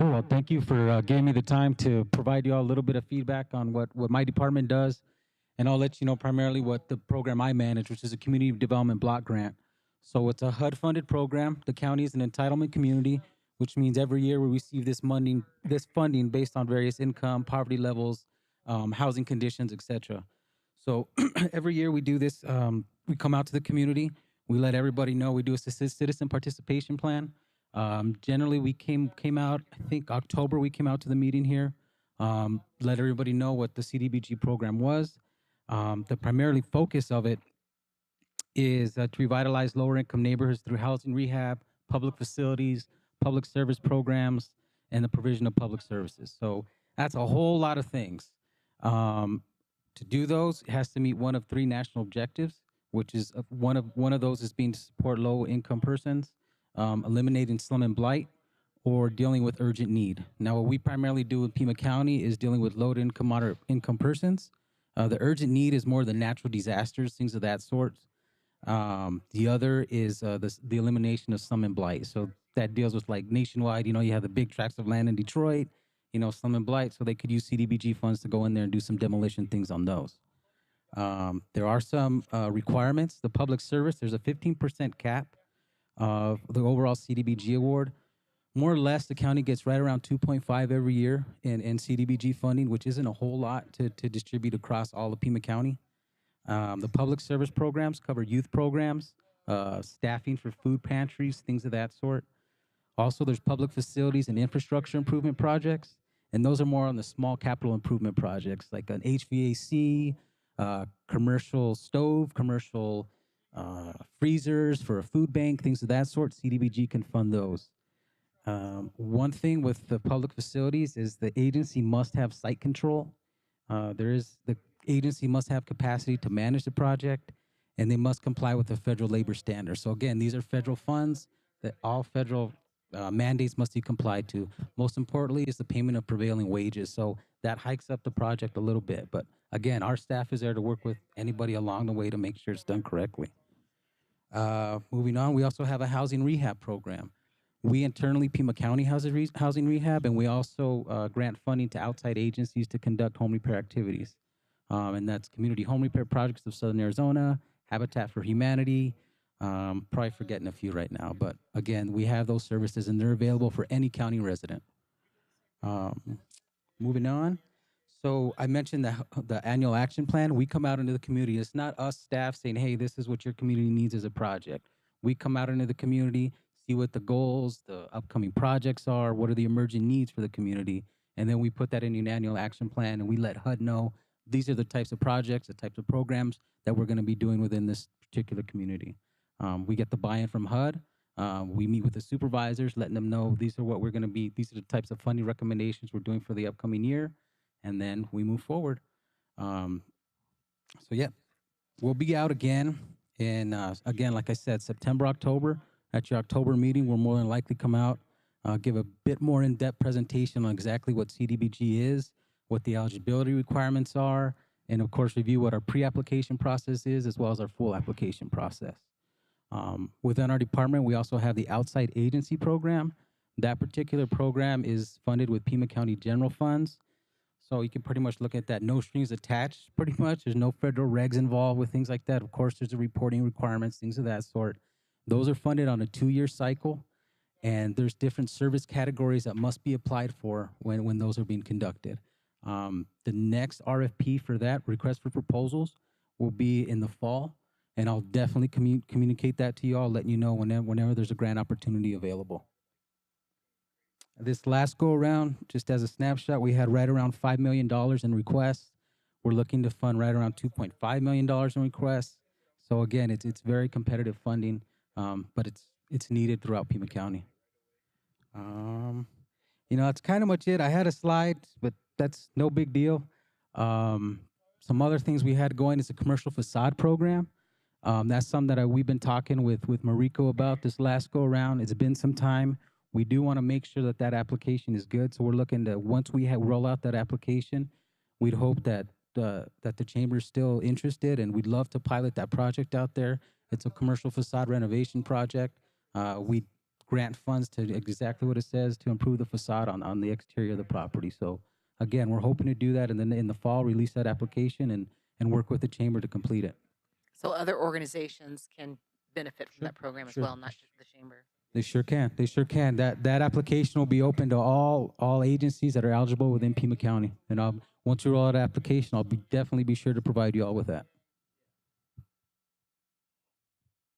Sure. Well, thank you for giving me the time to provide you all a little bit of feedback on what my department does. And I'll let you know primarily what the program I manage, which is a community development block grant. So it's a HUD funded program. The county is an entitlement community, which means every year we receive this funding based on various income, poverty levels, housing conditions, etc. So every year we do this. We come out to the community. We let everybody know. We do a citizen participation plan. Generally, we came out. I think October we came out to the meeting here. Let everybody know what the CDBG program was. The primarily focus of it is to revitalize lower income neighborhoods through housing rehab, public facilities, public service programs, and the provision of public services. So that's a whole lot of things. Um, to do those, it has to meet one of three national objectives, which is one of those is being to support low income persons, eliminating slum and blight, or dealing with urgent need. Now, what we primarily do in Pima County is dealing with low income, moderate income persons. The urgent need is more the natural disasters, things of that sort. The other is the elimination of slum and blight. So that deals with like nationwide. You have the big tracts of land in Detroit. Slum and blight. So they could use CDBG funds to go in there and do some demolition things on those. There are some requirements. The public service, there's a 15% cap of the overall CDBG award. More or less, the county gets right around 2.5 every year in CDBG funding, which isn't a whole lot to distribute across all of Pima County. The public service programs cover youth programs, staffing for food pantries, things of that sort. Also, there's public facilities and infrastructure improvement projects, and those are more on the small capital improvement projects like an HVAC, commercial stove, commercial freezers for a food bank, things of that sort. CDBG can fund those. One thing with the public facilities is the agency must have site control. The agency must have capacity to manage the project, and they must comply with the federal labor standards. So again, these are federal funds that all federal mandates must be complied to. Most importantly is the payment of prevailing wages. So that hikes up the project a little bit. But again, our staff is there to work with anybody along the way to make sure it's done correctly. Moving on, we also have a housing rehab program. We internally, Pima County Housing Rehab, and we also grant funding to outside agencies to conduct home repair activities. And that's Community Home Repair Projects of Southern Arizona, Habitat for Humanity, probably forgetting a few right now. But again, we have those services, and they're available for any county resident. Um, Moving on. So I mentioned the annual action plan. We come out into the community. It's not us staff saying, hey, this is what your community needs as a project. We come out into the community, see what the goals, the upcoming projects are, what are the emerging needs for the community, and then we put that in an annual action plan, and we let HUD know these are the types of projects, the types of programs that we're going to be doing within this particular community. We get the buy-in from HUD. We meet with the supervisors, letting them know these are what we're going to be, these are the types of funding recommendations we're doing for the upcoming year, and then we move forward. Um, so yeah, we'll be out again in, again, like I said, September, October. At your October meeting, we'll more than likely come out, give a bit more in-depth presentation on exactly what CDBG is, what the eligibility requirements are, and of course, review what our pre-application process is, as well as our full application process. Within our department, we also have the outside agency program. That particular program is funded with Pima County general funds. So you can pretty much look at that, no strings attached, pretty much. There's no federal regs involved with things like that. Of course, there's the reporting requirements, things of that sort. Those are funded on a 2-year cycle, and there's different service categories that must be applied for when those are being conducted. The next RFP for that, request for proposals, will be in the fall, and I'll definitely communicate that to you all, letting you know whenever there's a grant opportunity available. This last go around, just as a snapshot, we had right around $5 million in requests. We're looking to fund right around $2.5 million in requests. So again, it's very competitive funding, but it's needed throughout Pima County. That's kind of much it. I had a slide, but that's no big deal. Some other things we had going is a commercial facade program. That's something that we've been talking with Mariko about this last go around. It's been some time. We do want to make sure that application is good. So we're looking to, once we roll out that application, we'd hope that the chamber is still interested, and we'd love to pilot that project out there. It's a commercial facade renovation project. We grant funds to exactly what it says to improve the facade on the exterior of the property. So again, we're hoping to do that, and then in the fall, release that application and work with the chamber to complete it. So other organizations can benefit from Sure, that program as sure. well, not just the chamber. They sure can. They sure can. That application will be open to all agencies that are eligible within Pima County. And once you roll out an application, I'll definitely be sure to provide you all with that.